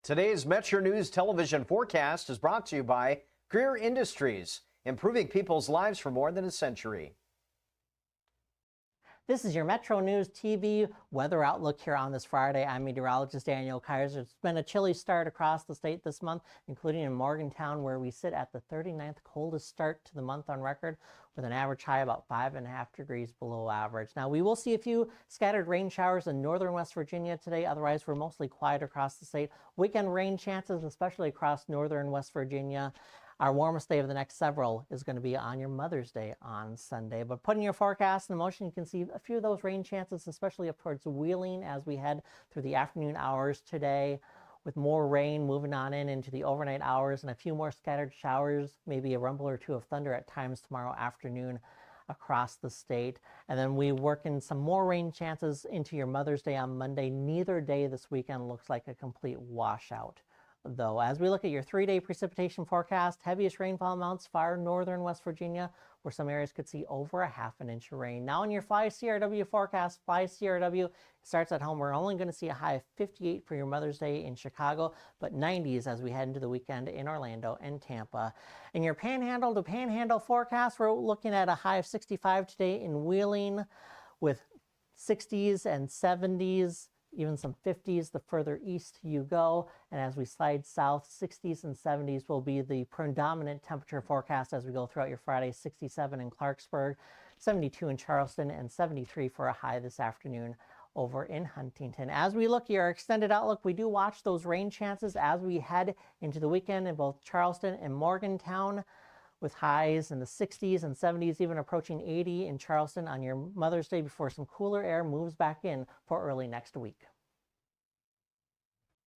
Today's Metro News television forecast is brought to you by Greer Industries, improving people's lives for more than a century. This is your Metro News TV weather outlook here on this Friday. I'm meteorologist Daniel Kaiser. It's been a chilly start across the state this month, including in Morgantown, where we sit at the 39th coldest start to the month on record, with an average high about 5.5 degrees below average. Now, we will see a few scattered rain showers in northern West Virginia today. Otherwise, we're mostly quiet across the state. Weekend rain chances, especially across northern West Virginia. Our warmest day of the next several is going to be on your Mother's Day on Sunday. But putting your forecast in motion, you can see a few of those rain chances, especially up towards Wheeling as we head through the afternoon hours today, with more rain moving on into the overnight hours and a few more scattered showers, maybe a rumble or two of thunder at times tomorrow afternoon across the state. And then we work in some more rain chances into your Mother's Day on Monday. Neither day this weekend looks like a complete washout, though. As we look at your 3-day precipitation forecast, heaviest rainfall amounts far northern West Virginia, where some areas could see over a ½ inch of rain. Now in your Fly CRW forecast, Fly CRW starts at home. We're only going to see a high of 58 for your Mother's Day in Chicago, but 90s as we head into the weekend in Orlando and Tampa. In your Panhandle to Panhandle forecast, we're looking at a high of 65 today in Wheeling, with 60s and 70s. Even some 50s the further east you go. And as we slide south, 60s and 70s will be the predominant temperature forecast as we go throughout your Friday. 67 in Clarksburg, 72 in Charleston, and 73 for a high this afternoon over in Huntington. As we look at your extended outlook, we do watch those rain chances as we head into the weekend in both Charleston and Morgantown, with highs in the 60s and 70s, even approaching 80 in Charleston on your Mother's Day, before some cooler air moves back in for early next week.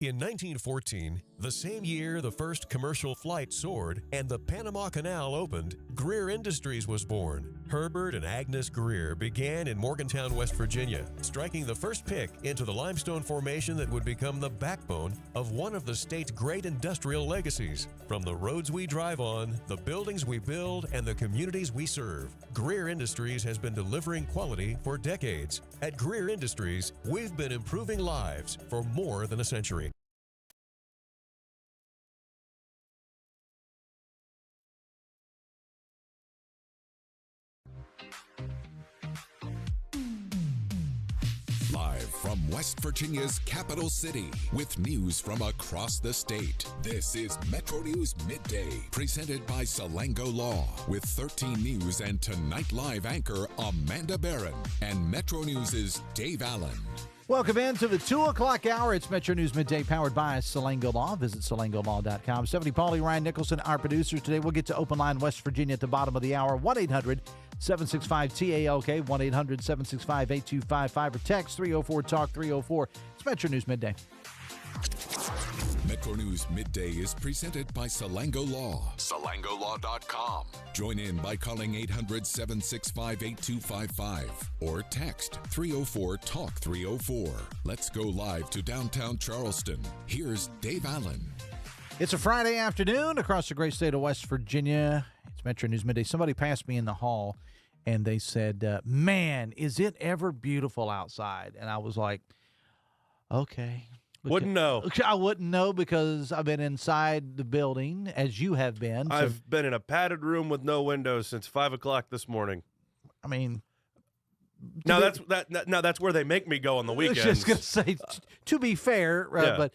In 1914, the same year the first commercial flight soared and the Panama Canal opened, Greer Industries was born. Herbert and Agnes Greer began in Morgantown, West Virginia, striking the first pick into the limestone formation that would become the backbone of one of the state's great industrial legacies. From the roads we drive on, the buildings we build, and the communities we serve, Greer Industries has been delivering quality for decades. At Greer Industries, we've been improving lives for more than a century. Live from West Virginia's capital city, with news from across the state, this is Metro News Midday, presented by Salango Law, with 13 News and Tonight Live anchor Amanda Barron and Metro News' Dave Allen. Welcome into the 2 o'clock hour. It's Metro News Midday, powered by Salango Law. Visit salangolaw.com. Stephanie Pauly, Ryan Nicholson, our producers today. We'll get to Open Line West Virginia at the bottom of the hour. 1-800-765-TALK, 1-800-765-8255, or text 304-TALK-304. It's Metro News Midday. Metro News Midday is presented by Salango Law. SalangoLaw.com. Join in by calling 800-765-8255 or text 304-TALK-304. Let's go live to downtown Charleston. Here's Dave Allen. It's a Friday afternoon across the great state of West Virginia. It's Metro News Midday. Somebody passed me in the hall, and they said, man, is it ever beautiful outside? And I was like, okay. Wouldn't know. I wouldn't know because I've been inside the building, as you have been. So, I've been in a padded room with no windows since 5 o'clock this morning. I mean, now that's where they make me go on the weekends. I was just going to say, to be fair, Yeah. but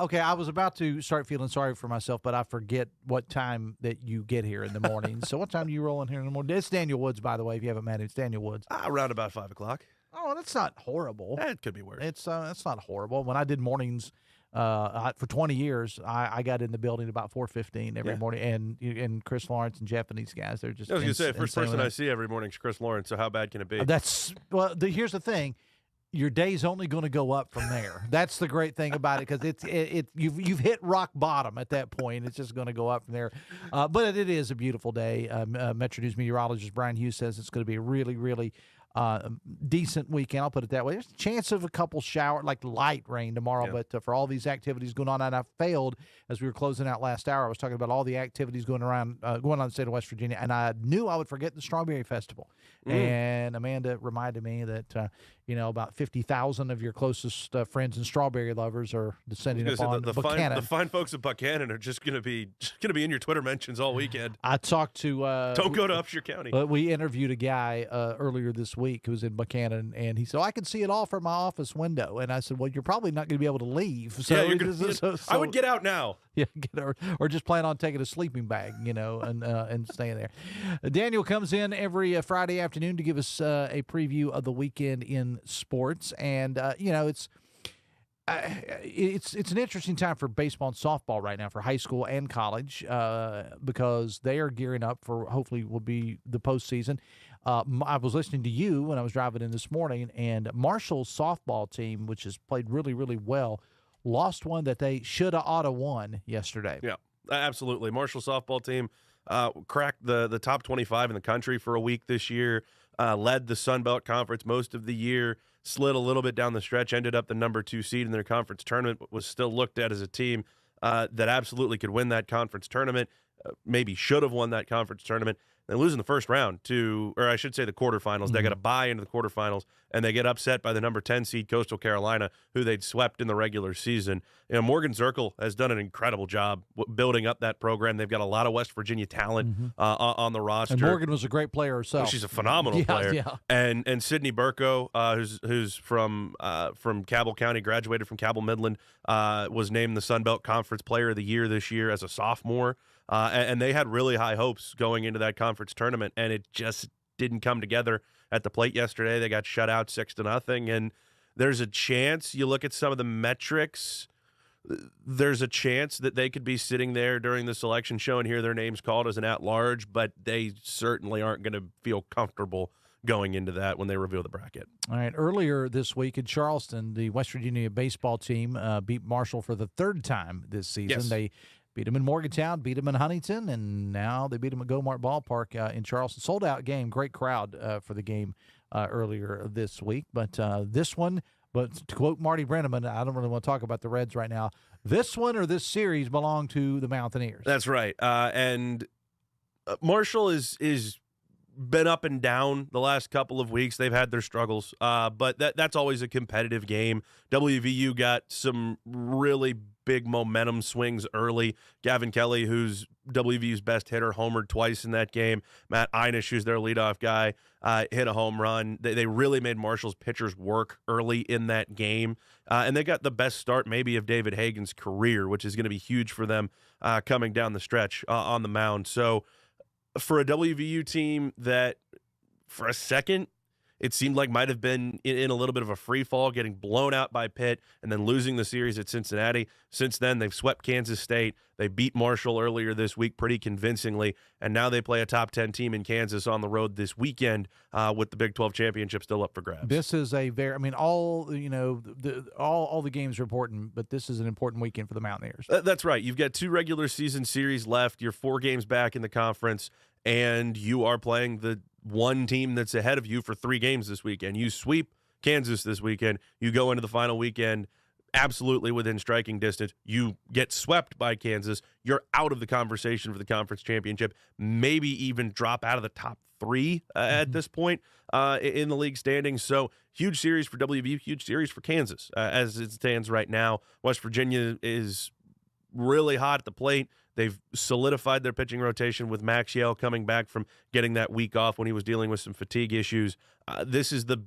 okay, I was about to start feeling sorry for myself, but I forget what time that you get here in the morning. So what time do you roll in here in the morning? It's Daniel Woods, by the way, if you haven't met him. It's Daniel Woods. Around about 5 o'clock. Oh, that's not horrible. It could be worse. It's that's not horrible. When I did mornings for 20 years, I got in the building about 4:15 every morning, and Chris Lawrence and Jeff and these guys, they're just. I was going to say, the first person I see every morning is Chris Lawrence. So how bad can it be? Here's the thing. Your day's only going to go up from there. That's the great thing about it, because you've hit rock bottom at that point. It's just going to go up from there. But it is a beautiful day. Metro News meteorologist Brian Hughes says it's going to be a really, really decent weekend. I'll put it that way. There's a chance of a couple shower, like light rain tomorrow, but for all these activities going on, and I failed as we were closing out last hour. I was talking about all the activities going on in the state of West Virginia, and I knew I would forget the Strawberry Festival. And Amanda reminded me that about 50,000 of your closest friends and strawberry lovers are descending upon Buchanan. The fine folks of Buchanan are just going to be in your Twitter mentions all weekend. I talked to don't go to Upshur County. We interviewed a guy earlier this week who was in Buchanan, and he said, "I can see it all from my office window." And I said, "Well, you're probably not going to be able to leave." So, I would get out now. Yeah, or just plan on taking a sleeping bag, and staying there. Daniel comes in every Friday afternoon to give us a preview of the weekend in sports, and it's an interesting time for baseball and softball right now for high school and college because they are gearing up for hopefully will be the postseason. I was listening to you when I was driving in this morning, and Marshall's softball team, which has played really, really well, lost one that they should have ought to won yesterday. Yeah, absolutely. Marshall softball team cracked the top 25 in the country for a week this year, led the Sun Belt Conference most of the year, slid a little bit down the stretch, ended up the number 2 seed in their conference tournament, but was still looked at as a team that absolutely could win that conference tournament, maybe should have won that conference tournament. They lose in the first round the quarterfinals. Mm-hmm. They got to bye into the quarterfinals, and they get upset by the number 10 seed Coastal Carolina, who they'd swept in the regular season. Morgan Zirkle has done an incredible job building up that program. They've got a lot of West Virginia talent on the roster. And Morgan was a great player herself. She's a phenomenal player. Yeah. And Sydney Burko, who's from Cabell County, graduated from Cabell Midland, was named the Sun Belt Conference Player of the Year this year as a sophomore. And they had really high hopes going into that conference tournament, and it just didn't come together at the plate yesterday. They got shut out 6-0, and there's a chance, you look at some of the metrics, there's a chance that they could be sitting there during the selection show and hear their names called as an at-large, but they certainly aren't going to feel comfortable going into that when they reveal the bracket. All right, earlier this week in Charleston, the West Virginia baseball team beat Marshall for the third time this season. Yes. They beat them in Morgantown, beat them in Huntington, and now they beat them at Go-Mart Ballpark in Charleston. Sold-out game, great crowd for the game earlier this week. But this one, but to quote Marty Brenneman, I don't really want to talk about the Reds right now, this one or this series belong to the Mountaineers. That's right. And Marshall is been up and down the last couple of weeks. They've had their struggles, but that's always a competitive game. WVU got some really big momentum swings early. Gavin Kelly, who's WVU's best hitter, homered twice in that game. Matt Einish, who's their leadoff guy, hit a home run. They really made Marshall's pitchers work early in that game, and they got the best start maybe of David Hagan's career, which is going to be huge for them coming down the stretch on the mound. So for a WVU team that for a second it seemed like might have been in a little bit of a free fall, getting blown out by Pitt and then losing the series at Cincinnati. Since then, they've swept Kansas State. They beat Marshall earlier this week pretty convincingly, and now they play a top 10 team in Kansas on the road this weekend with the Big 12 championship still up for grabs. This is a very, all the games are important, but this is an important weekend for the Mountaineers. That's right. You've got 2 regular season series left. You're 4 games back in the conference, and you are playing the one team that's ahead of you for 3 games this weekend. You sweep Kansas this weekend. You go into the final weekend absolutely within striking distance. You get swept by Kansas. You're out of the conversation for the conference championship, maybe even drop out of the top 3 at this point in the league standings. So huge series for WVU, huge series for Kansas as it stands right now. West Virginia is really hot at the plate. They've solidified their pitching rotation with Max Yale coming back from getting that week off when he was dealing with some fatigue issues. This is the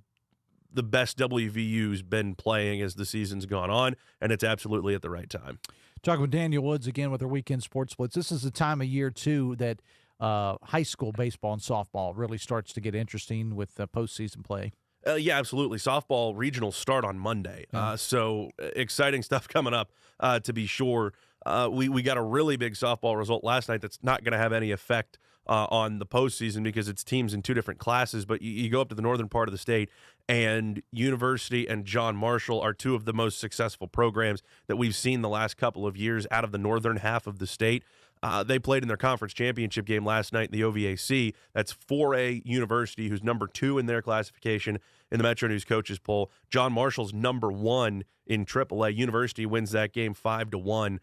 best WVU's been playing as the season's gone on, and it's absolutely at the right time. Talking with Daniel Woods again with our Weekend Sports Blitz. This is the time of year, too, that high school baseball and softball really starts to get interesting with postseason play. Yeah, absolutely. Softball regionals start on Monday, so exciting stuff coming up to be sure. We got a really big softball result last night that's not going to have any effect on the postseason because it's teams in 2 different classes, but you go up to the northern part of the state, and University and John Marshall are 2 of the most successful programs that we've seen the last couple of years out of the northern half of the state. They played in their conference championship game last night in the OVAC. That's 4A University, who's number 2 in their classification, in the Metro News coaches poll. John Marshall's number 1 in AAA. University wins that game 5-1.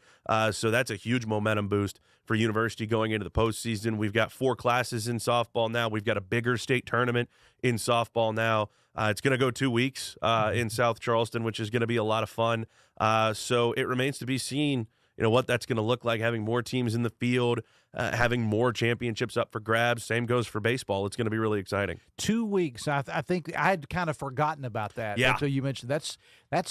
So that's a huge momentum boost for University going into the postseason. We've got 4 classes in softball now. We've got a bigger state tournament in softball now. It's going to go 2 weeks in South Charleston, which is going to be a lot of fun. So it remains to be seen, what that's going to look like, having more teams in the field, having more championships up for grabs. Same goes for baseball. It's going to be really exciting. 2 weeks. I think I had kind of forgotten about that until you mentioned that's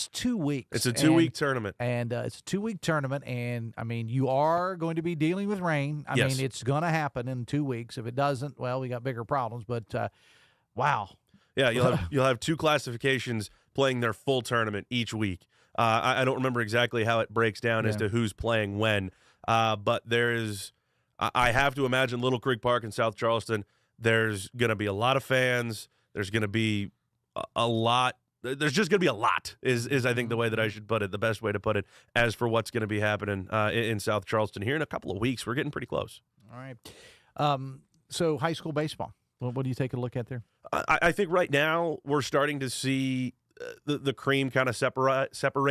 2 weeks. It's a 2-week tournament. And it's a 2-week tournament. And, I mean, you are going to be dealing with rain. I mean, it's going to happen in 2 weeks. If it doesn't, well, we got bigger problems. But, wow. Yeah, you'll have 2 classifications playing their full tournament each week. I don't remember exactly how it breaks down as to who's playing when, but I have to imagine Little Creek Park in South Charleston, there's going to be a lot of fans. There's going to be a lot. There's just going to be a lot is I think the way that I should put it, the best way to put it, as for what's going to be happening in South Charleston here in a couple of weeks. We're getting pretty close. All right. So high school baseball, what do you take a look at there? I think right now we're starting to see the cream kind of separate. Yeah,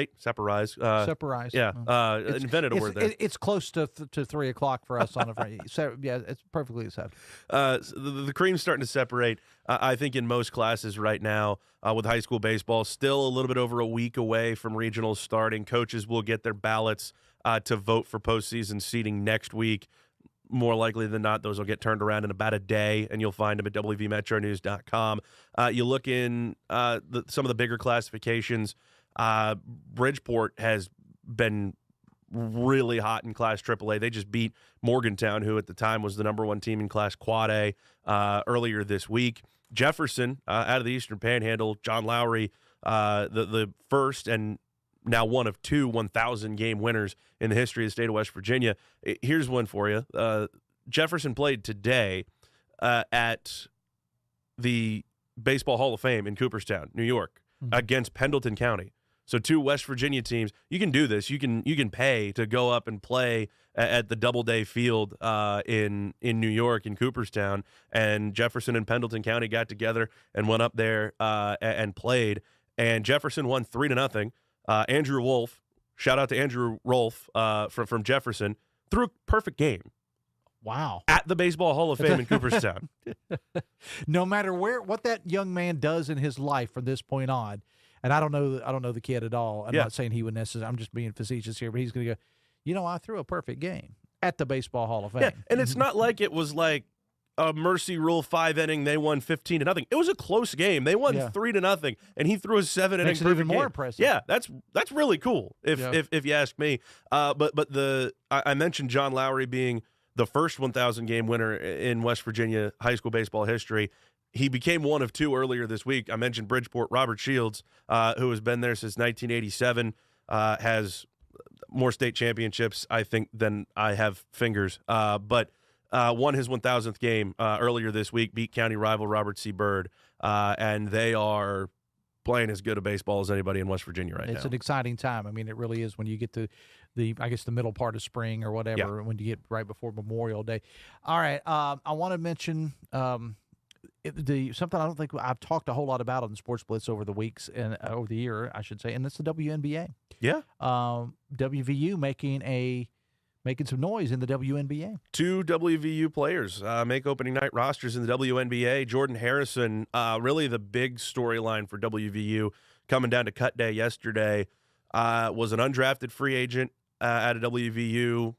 invented a word there. It's close to 3 o'clock for us on a Friday. So, yeah, it's perfectly acceptable. The cream's starting to separate. I think in most classes right now with high school baseball, still a little bit over a week away from regionals starting. Coaches will get their ballots to vote for postseason seating next week. More likely than not, those will get turned around in about a day, and you'll find them at wvmetronews.com. You look in some of the bigger classifications. Bridgeport has been really hot in Class AAA. They just beat Morgantown, who at the time was the number 1 team in Class Quad A, earlier this week. Jefferson, out of the Eastern Panhandle, John Lowry, the first and now one of 2 1,000-game winners in the history of the state of West Virginia. Here's one for you. Jefferson played today at the Baseball Hall of Fame in Cooperstown, New York, against Pendleton County. So 2 West Virginia teams. You can do this. You can pay to go up and play at the Doubleday Field in New York, in Cooperstown. And Jefferson and Pendleton County got together and went up there and played. And Jefferson won 3-0. Andrew Wolf, shout out to Andrew Rolfe from Jefferson, threw a perfect game. Wow. At the Baseball Hall of Fame in Cooperstown. No matter what that young man does in his life from this point on, and I don't know the kid at all. I'm not saying he would necessarily, I'm just being facetious here, but he's going to go, I threw a perfect game at the Baseball Hall of Fame. Yeah, and it's not like it was like a mercy rule 5 inning, they won 15-0. It was a close game. They won 3-0, and he threw a 7 inning. Makes it even more impressive. Yeah, that's really cool if you ask me. But I mentioned John Lowry being the first 1,000-game winner in West Virginia high school baseball history. He became one of 2 earlier this week. I mentioned Bridgeport. Robert Shields, who has been there since 1987, has more state championships, I think, than I have fingers. But won his 1,000th game earlier this week, beat county rival Robert C. Byrd, and they are playing as good a baseball as anybody in West Virginia right now. It's an exciting time. I mean, it really is when you get to the middle part of spring or whatever, when you get right before Memorial Day. All right, I want to mention something I don't think I've talked a whole lot about on the Sports Blitz over the weeks and over the year, I should say, and that's the WNBA. Yeah. WVU making some noise in the WNBA. 2 WVU players make opening night rosters in the WNBA. Jordan Harrison, really the big storyline for WVU coming down to cut day yesterday, was an undrafted free agent at a WVU,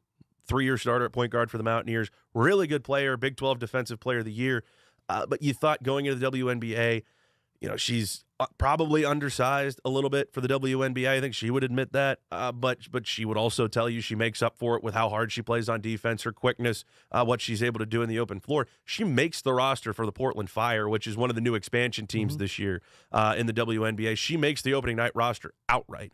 3-year starter at point guard for the Mountaineers. Really good player, Big 12 Defensive Player of the Year. But you thought going into the WNBA, she's probably undersized a little bit for the WNBA. I think she would admit that, but she would also tell you she makes up for it with how hard she plays on defense, her quickness, what she's able to do in the open floor. She makes the roster for the Portland Fire, which is one of the new expansion teams this year in the WNBA. She makes the opening night roster outright.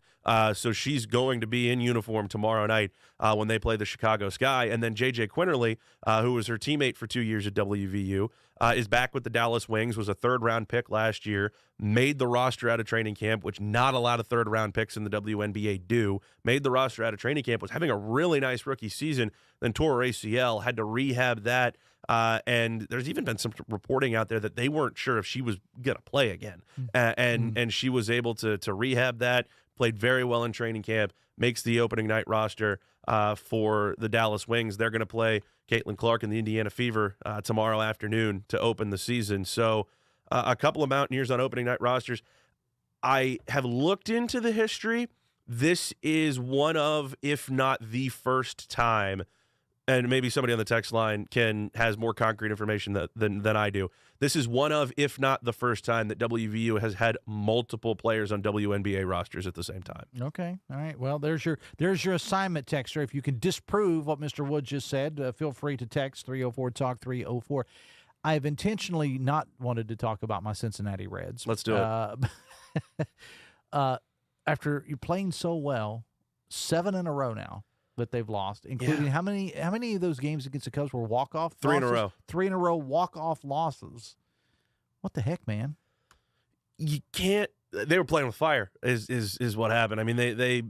So she's going to be in uniform tomorrow night when they play the Chicago Sky. And then J.J. Quinterly, who was her teammate for 2 years at WVU, is back with the Dallas Wings, was a 3rd-round pick last year, made the roster out of training camp, which not a lot of third-round picks in the WNBA do, made the roster out of training camp, was having a really nice rookie season, then tore her ACL, had to rehab that, and there's even been some reporting out there that they weren't sure if she was going to play again. And she was able to rehab that, played very well in training camp, makes the opening night roster for the Dallas Wings. They're going to play Caitlin Clark and the Indiana Fever tomorrow afternoon to open the season. So a couple of Mountaineers on opening night rosters. I have looked into the history. This is one of, if not the first time, and maybe somebody on the text line has more concrete information than I do. This is one of, if not the first time, that WVU has had multiple players on WNBA rosters at the same time. Okay. All right. Well, there's your assignment, texter. If you can disprove what Mr. Wood just said, feel free to text 304-TALK-304. I have intentionally not wanted to talk about my Cincinnati Reds. Let's do it. After you're playing so well, 7 in a row now that they've lost, including how many of those games against the Cubs were walk-off? 3 in a row. 3 in a row walk-off losses. What the heck, man? You can't. They were playing with fire. Is what happened. I mean, they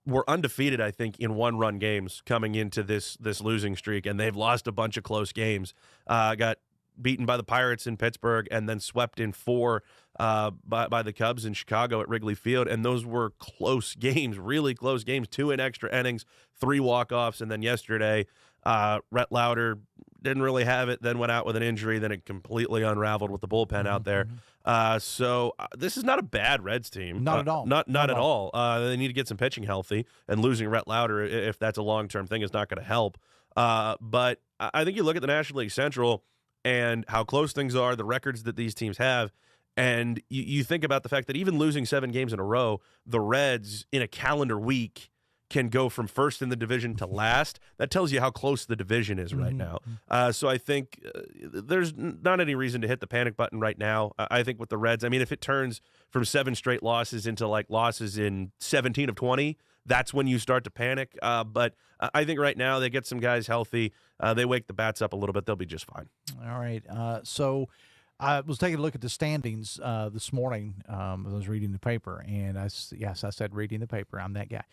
were undefeated, I think, in one-run games coming into this losing streak, and they've lost a bunch of close games. Got beaten by the Pirates in Pittsburgh and then swept in 4 by the Cubs in Chicago at Wrigley Field, and those were close games, really close games, 2 in extra innings, 3 walk-offs, and then yesterday, Rhett Lauder didn't really have it, then went out with an injury, then it completely unraveled with the bullpen out there. So this is not a bad Reds team. Not at all. Not at all. They need to get some pitching healthy, and losing Rhett Lauder, if that's a long-term thing, is not going to help. But I think you look at the National League Central and how close things are, the records that these teams have, and you think about the fact that even losing 7 games in a row, the Reds in a calendar week can go from first in the division to last. That tells you how close the division is right now. So I think there's not any reason to hit the panic button right now. I think with the Reds, I mean, if it turns from 7 straight losses into like losses in 17 of 20, that's when you start to panic. But I think right now they get some guys healthy. They wake the bats up a little bit. They'll be just fine. All right. So I was taking a look at the standings this morning. I was reading the paper, and I said reading the paper. I'm that guy.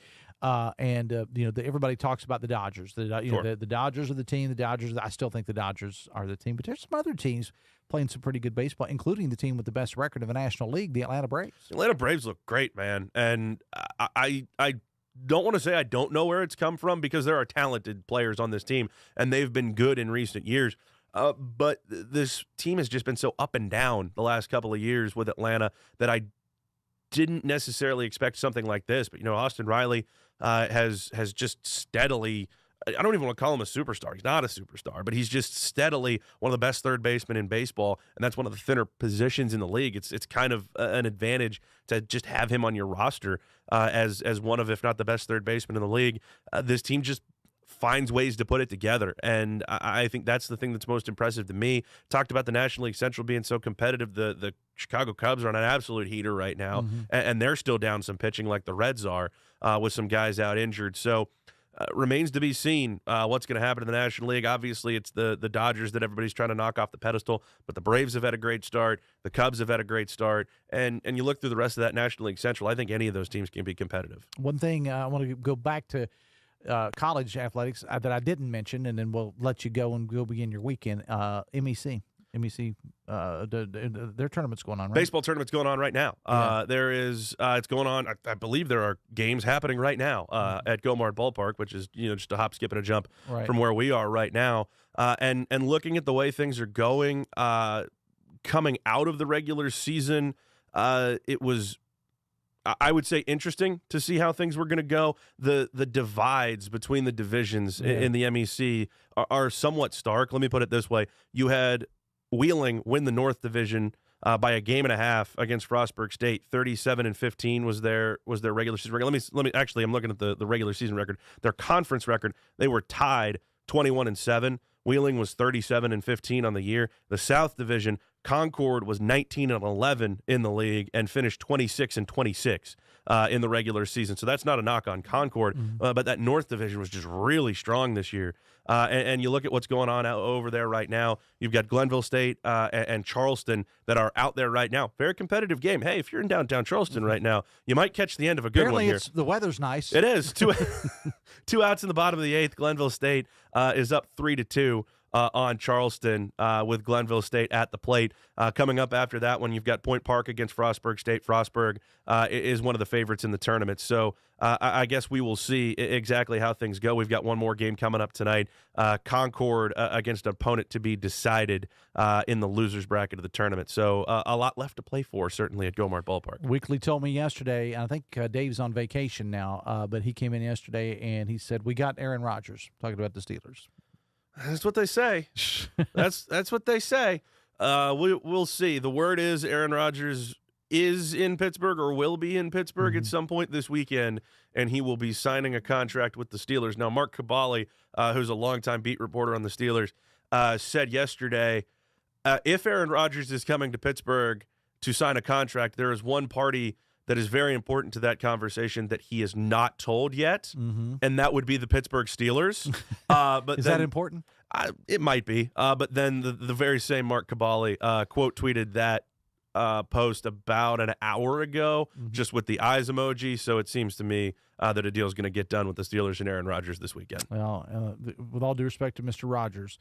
Everybody talks about the Dodgers. The Dodgers are the team. I still think the Dodgers are the team. But there's some other teams playing some pretty good baseball, including the team with the best record of the National League, the Atlanta Braves. The Atlanta Braves look great, man. And I don't want to say I don't know where it's come from, because there are talented players on this team, and they've been good in recent years. But this team has just been so up and down the last couple of years with Atlanta that I didn't necessarily expect something like this. But, Austin Riley has just steadily, I don't even want to call him a superstar. He's not a superstar, but he's just steadily one of the best third basemen in baseball, and that's one of the thinner positions in the league. It's kind of an advantage to just have him on your roster as one of, if not the best third baseman in the league. This team just finds ways to put it together, and I think that's the thing that's most impressive to me. Talked about the National League Central being so competitive. The Chicago Cubs are on an absolute heater right now, and they're still down some pitching like the Reds are with some guys out injured. So remains to be seen what's going to happen in the National League. Obviously, it's the Dodgers that everybody's trying to knock off the pedestal, but the Braves have had a great start. The Cubs have had a great start, and you look through the rest of that National League Central, I think any of those teams can be competitive. One thing I want to go back to college athletics that I didn't mention, and then we'll let you go and go begin your weekend. MEC, their tournament's going on, right? Baseball tournament's going on right now. There is, it's going on. I believe there are games happening right now at Gomart Ballpark, which is just a hop, skip, and a jump from where we are right now. And looking at the way things are going, coming out of the regular season, it was, I would say, interesting to see how things were going to go. The divides between the divisions in the MEC are somewhat stark. Let me put it this way. You had Wheeling win the North Division by 1.5 games against Frostburg State. 37-15 was their regular season record. Let me actually, I'm looking at the regular season record. Their conference record, they were tied 21-7. Wheeling was 37-15 on the year. The South Division, Concord was 19-11 in the league and finished 26-26 in the regular season. So that's not a knock on Concord, but that North Division was just really strong this year. And you look at what's going on over there right now. You've got Glenville State and Charleston that are out there right now. Very competitive game. Hey, if you're in downtown Charleston right now, you might catch the end of a good one here. The weather's nice. It is. Two outs in the bottom of the 8th. Glenville State is up 3-2. On Charleston with Glenville State at the plate. Coming up after that one, you've got Point Park against Frostburg State. Frostburg is one of the favorites in the tournament. So I guess we will see exactly how things go. We've got one more game coming up tonight. Concord against an opponent to be decided in the loser's bracket of the tournament. So a lot left to play for, certainly at Gomart Ballpark. Weekly told me yesterday, I think Dave's on vacation now, but he came in yesterday and he said, we got Aaron Rodgers, talking about the Steelers. That's what they say. That's what they say. We'll see. The word is Aaron Rodgers is in Pittsburgh or will be in Pittsburgh at some point this weekend, and he will be signing a contract with the Steelers. Now, Mark Cabali, who's a longtime beat reporter on the Steelers, said yesterday, if Aaron Rodgers is coming to Pittsburgh to sign a contract, there is one party that is very important to that conversation that he is not told yet, and that would be the Pittsburgh Steelers. But is that important? It might be. But then the very same Mark Cabali quote tweeted that post about an hour ago, just with the eyes emoji. So it seems to me that a deal is going to get done with the Steelers and Aaron Rodgers this weekend. Well, with all due respect to Mr. Rodgers,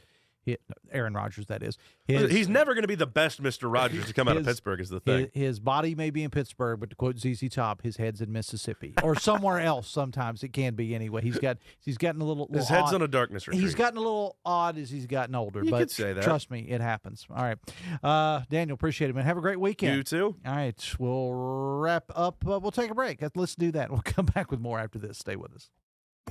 Aaron Rodgers, that is. He's never going to be the best Mr. Rodgers to come out of Pittsburgh is the thing. His body may be in Pittsburgh, but to quote ZZ Top, his head's in Mississippi or somewhere else. Sometimes it can be anyway. He's gotten a little his head's odd. on a darkness retreat. He's gotten a little odd as he's gotten older. You but could say that. Trust me, it happens. All right, Daniel, appreciate it, man. Have a great weekend. You too. All right, we'll wrap up. We'll take a break. Let's do that. We'll come back with more after this. Stay with us.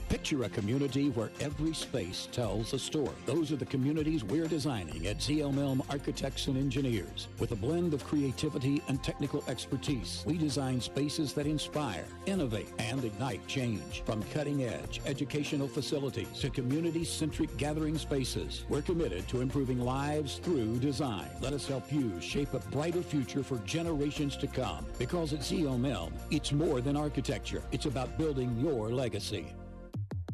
Picture a community where every space tells a story. Those are the communities we're designing at ZL Milne Architects and Engineers. With a blend of creativity and technical expertise, we design spaces that inspire, innovate, and ignite change. From cutting-edge educational facilities to community-centric gathering spaces, we're committed to improving lives through design. Let us help you shape a brighter future for generations to come. Because at ZL Milne, it's more than architecture. It's about building your legacy.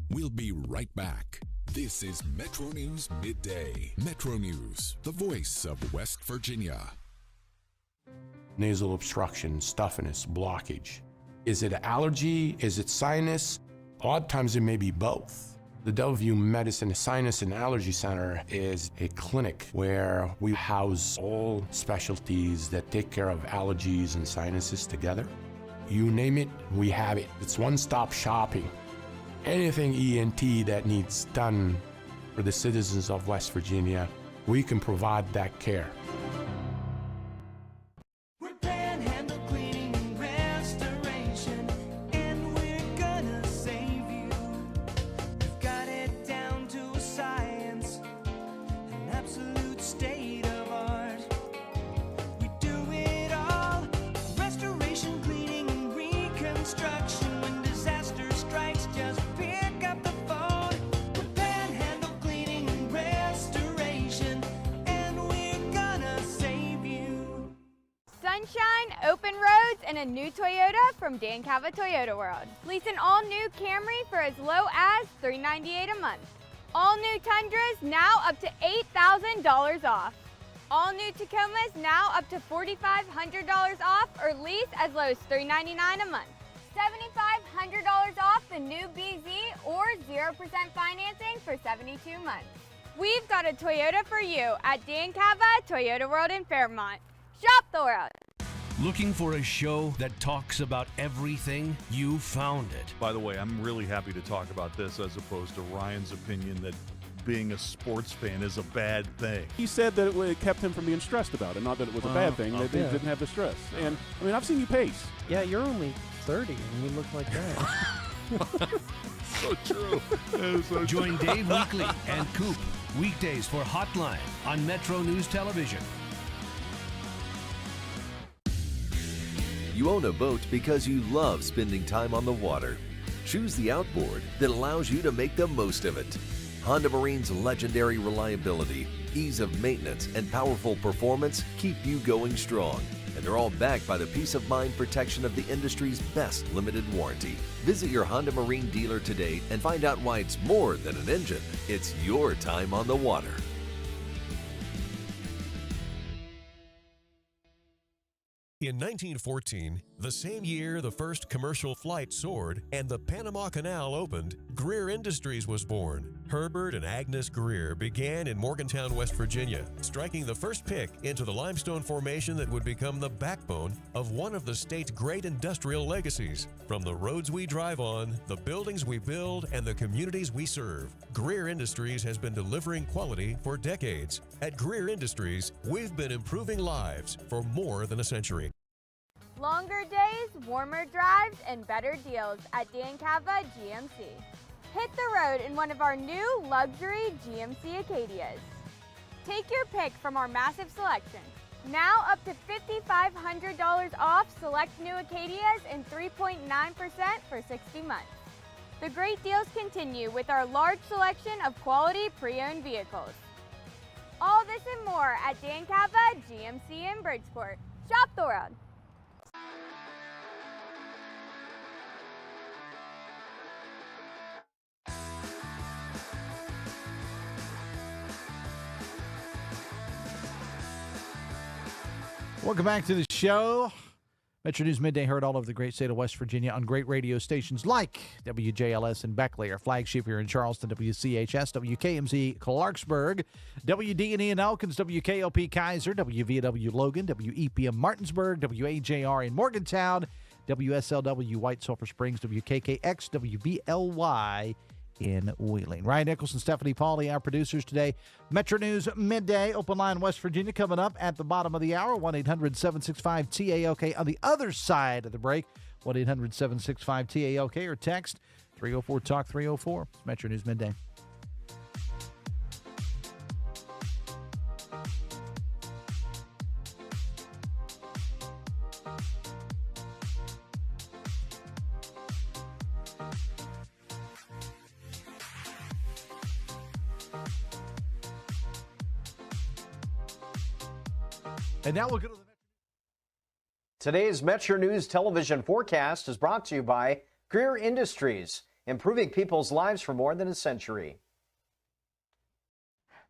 We'll be right back. This is Metro News Midday. Metro News, the voice of West Virginia. Nasal obstruction, stuffiness, blockage. Is it allergy? Is it sinus? A lot of times it may be both. The Delview Medicine Sinus and Allergy Center is a clinic where we house all specialties that take care of allergies and sinuses together. You name it, we have it. It's one-stop shopping. Anything ENT that needs done for the citizens of West Virginia, we can provide that care. We're Panhandle Cleaning and Restoration, and we're gonna save you. We've got it down to a science, an absolute state of art. We do it all, restoration, cleaning, and reconstruction. When disaster strikes, just pick up the phone. We're Panhandle Cleaning and Restoration, and we're gonna save you. Sunshine, open roads, and a new Toyota from Dan Cava Toyota World. Lease an all-new Camry for as low as $398 a month. All-new Tundras now up to $8,000 off. All-new Tacomas now up to $4,500 off or lease as low as $399 a month. $7,500 off the new BZ or 0% financing for 72 months. We've got a Toyota for you at Dan Cava Toyota World in Fairmont. Shop the world. Looking for a show that talks about everything? You found it. By the way, I'm really happy to talk about this as opposed to Ryan's opinion that being a sports fan is a bad thing. He said that it kept him from being stressed about it, not that it was a bad thing, that they didn't have the stress. And, I mean, I've seen you pace. Yeah, you're only 30 and you look like that. So true. So Join Dave Weekly and Coop weekdays for Hotline on Metro News Television. You own a boat because you love spending time on the water. Choose the outboard that allows you to make the most of it. Honda Marine's legendary reliability, ease of maintenance, and powerful performance keep you going strong. And they're all backed by the peace of mind protection of the industry's best limited warranty. Visit your Honda Marine dealer today and find out why it's more than an engine. It's your time on the water. In 1914, the same year the first commercial flight soared and the Panama Canal opened, Greer Industries was born. Herbert and Agnes Greer began in Morgantown, West Virginia, striking the first pick into the limestone formation that would become the backbone of one of the state's great industrial legacies. From the roads we drive on, the buildings we build, and the communities we serve, Greer Industries has been delivering quality for decades. At Greer Industries, we've been improving lives for more than a century. Longer days, warmer drives, and better deals at Dan Cava GMC. Hit the road in one of our new luxury GMC Acadias. Take your pick from our massive selection. Now up to $5,500 off select new Acadias and 3.9% for 60 months. The great deals continue with our large selection of quality pre-owned vehicles. All this and more at Dan Cava GMC in Bridgeport. Shop the world. Welcome back to the show. Metro News Midday heard all over the great state of West Virginia on great radio stations like WJLS in Beckley, our flagship here in Charleston, WCHS, WKMZ Clarksburg, WD&E in Elkins, WKLP Kaiser, WVW Logan, WEPM Martinsburg, WAJR in Morgantown, WSLW White Sulphur Springs, WKKX, WBLY in Wheeling. Ryan Nicholson, Stephanie Pauly, our producers today. Metro News Midday, Open Line West Virginia, coming up at the bottom of the hour, 1-800-765-TALK. On the other side of the break, 1-800-765-TALK or text 304-TALK-304. It's Metro News Midday. And now we'll go to the Today's Metro News television forecast is brought to you by Greer Industries, improving people's lives for more than a century.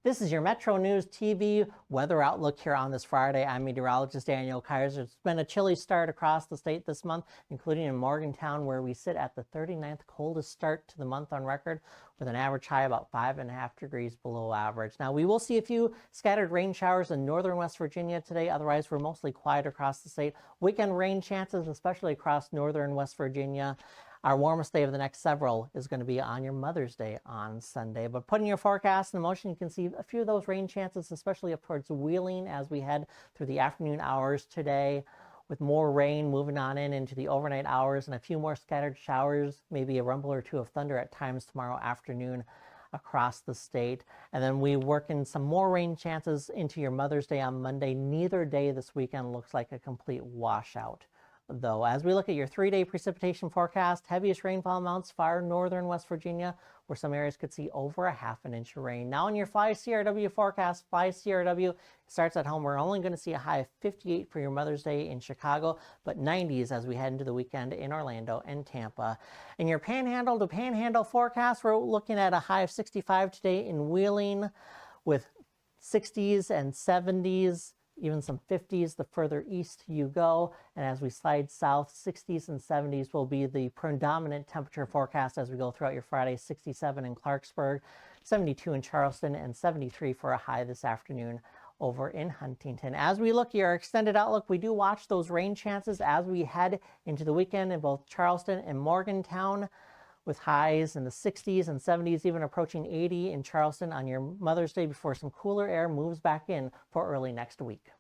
This is your Metro News TV weather outlook here on this Friday. I'm meteorologist Daniel Kaiser. It's been a chilly start across the state this month, including in Morgantown, where we sit at the 39th coldest start to the month on record, with an average high about 5.5 degrees below average. Now, we will see a few scattered rain showers in northern West Virginia today. Otherwise, we're mostly quiet across the state. Weekend rain chances, especially across northern West Virginia. Our warmest day of the next several is going to be on your Mother's Day on Sunday. But putting your forecast in motion, you can see a few of those rain chances, especially up towards Wheeling as we head through the afternoon hours today, with more rain moving on into the overnight hours and a few more scattered showers, maybe a rumble or two of thunder at times tomorrow afternoon across the state. And then we work in some more rain chances into your Mother's Day on Monday. Neither day this weekend looks like a complete washout, though. As we look at your 3-day precipitation forecast, heaviest rainfall amounts far northern West Virginia, where some areas could see over 1/2 inch of rain. Now in your Fly CRW forecast, Fly CRW starts at home. We're only going to see a high of 58 for your Mother's Day in Chicago, but 90s as we head into the weekend in Orlando and Tampa. In your Panhandle to Panhandle forecast, we're looking at a high of 65 today in Wheeling, with 60s and 70s, even some 50s the further east you go. And as we slide south, 60s and 70s will be the predominant temperature forecast as we go throughout your Friday. 67 in Clarksburg, 72 in Charleston, and 73 for a high this afternoon over in Huntington. As we look at your extended outlook, we do watch those rain chances as we head into the weekend in both Charleston and Morgantown, with highs in the 60s and 70s, even approaching 80 in Charleston on your Mother's Day before some cooler air moves back in for early next week.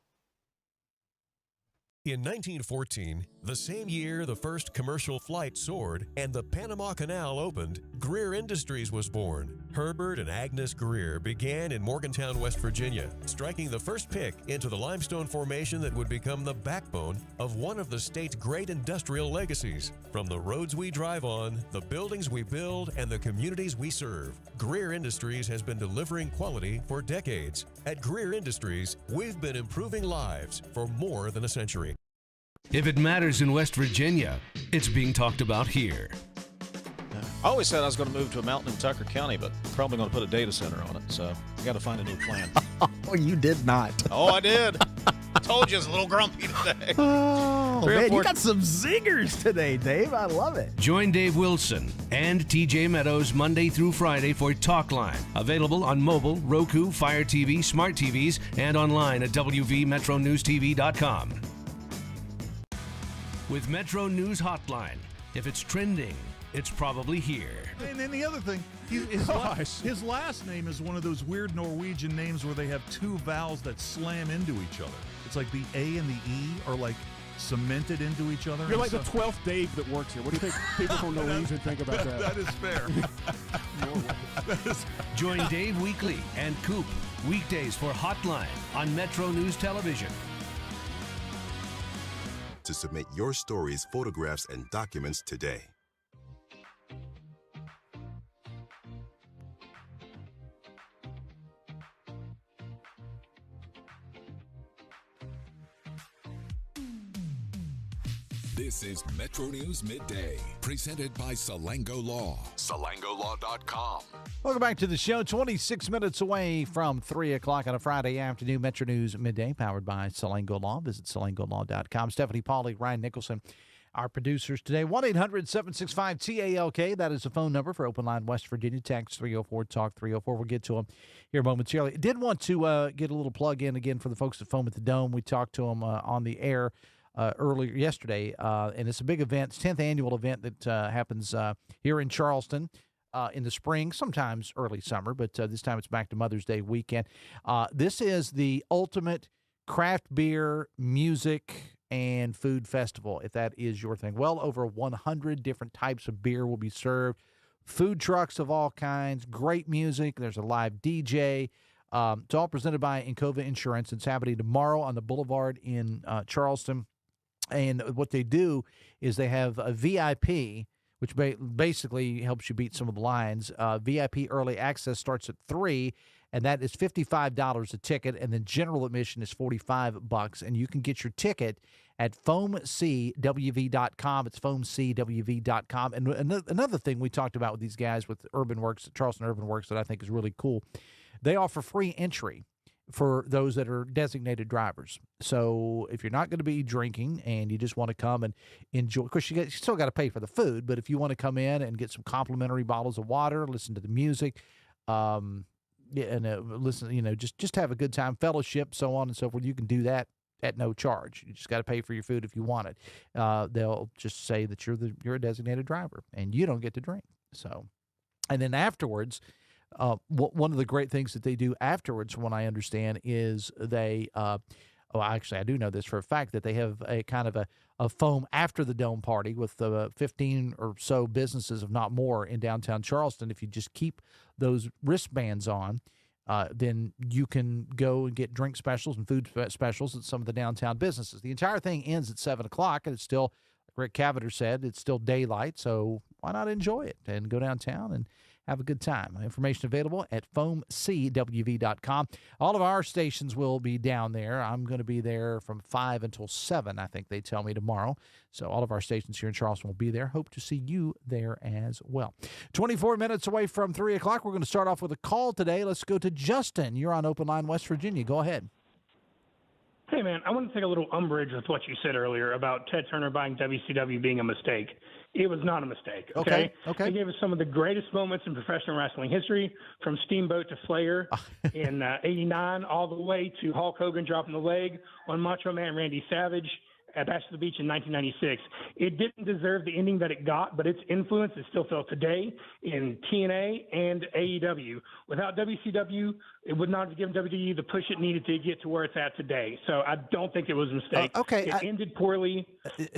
In 1914, the same year the first commercial flight soared and the Panama Canal opened, Greer Industries was born. Herbert and Agnes Greer began in Morgantown, West Virginia, striking the first pick into the limestone formation that would become the backbone of one of the state's great industrial legacies. From the roads we drive on, the buildings we build, and the communities we serve, Greer Industries has been delivering quality for decades. At Greer Industries, we've been improving lives for more than a century. If it matters in West Virginia, it's being talked about here. I always said I was going to move to a mountain in Tucker County, but probably going to put a data center on it. So I got to find a new plan. Oh, you did not. Oh, I did. Told you I was a little grumpy today. Oh, man, you got some zingers today, Dave. I love it. Join Dave Wilson and TJ Meadows Monday through Friday for Talkline. Available on mobile, Roku, Fire TV, smart TVs, and online at WVMetroNewsTV.com. With Metro News Hotline, if it's trending, it's probably here. And then the other thing, his last name is one of those weird Norwegian names where they have two vowels that slam into each other. It's like the A and the E are like cemented into each other. You're like the 12th Dave that works here. What do you think people from Norwegian think about that? That is fair. Join Dave Weekly and Coop weekdays for Hotline on Metro News Television. To submit your stories, photographs, and documents today. This is Metro News Midday, presented by Salango Law. SalangoLaw.com. Welcome back to the show. 26 minutes away from 3 o'clock on a Friday afternoon. Metro News Midday, powered by Salango Law. Visit SalangoLaw.com. Stephanie Pauly, Ryan Nicholson, our producers today. 1-800-765-TALK. That is the phone number for Open Line West Virginia. Text 304-TALK-304. We'll get to them here momentarily. Did want to get a little plug in again for the folks at Foam at the Dome. We talked to them on the air earlier yesterday, and it's a big event. It's 10th annual event that happens here in Charleston in the spring, sometimes early summer, but this time it's back to Mother's Day weekend. This is the ultimate craft beer, music, and food festival, if that is your thing. Well over 100 different types of beer will be served, food trucks of all kinds, great music. There's a live DJ. It's all presented by Encova Insurance. It's happening tomorrow on the Boulevard in Charleston. And what they do is they have a VIP, which basically helps you beat some of the lines. VIP early access starts at $3, and that is $55 a ticket. And then general admission is $45, and you can get your ticket at foamcwv.com. It's foamcwv.com. And another thing we talked about with these guys with Urban Works, Charleston Urban Works, that I think is really cool, they offer free entry for those that are designated drivers. So if you're not going to be drinking and you just want to come and enjoy, of course, you still got to pay for the food, but if you want to come in and get some complimentary bottles of water, listen to the music, and listen, just have a good time, fellowship, so on and so forth, you can do that at no charge. You just got to pay for your food if you want it. They'll just say that you're a designated driver and you don't get to drink. So, and then afterwards, one of the great things that they do afterwards, from what I understand, is they actually, I do know this for a fact, that they have a kind of a foam after the dome party with 15 or so businesses, if not more, in downtown Charleston. If you just keep those wristbands on, then you can go and get drink specials and food specials at some of the downtown businesses. The entire thing ends at 7 o'clock, and it's still, Rick Cavender said, it's still daylight, so why not enjoy it and go downtown and have a good time. Information available at foamcwv.com. All of our stations will be down there. I'm going to be there from 5 until 7, I think they tell me, tomorrow. So all of our stations here in Charleston will be there. Hope to see you there as well. 24 minutes away from 3 o'clock. We're going to start off with a call today. Let's go to Justin. You're on Open Line West Virginia. Go ahead. Hey, man, I want to take a little umbrage with what you said earlier about Ted Turner buying WCW being a mistake. It was not a mistake, okay? They gave us some of the greatest moments in professional wrestling history, from Steamboat to Flair in '89, all the way to Hulk Hogan dropping the leg on Macho Man Randy Savage at Bash at the Beach in 1996. It didn't deserve the ending that it got, but its influence is still felt today in TNA and AEW. Without WCW, it would not have given WWE the push it needed to get to where it's at today. So I don't think it was a mistake. Okay, it ended poorly.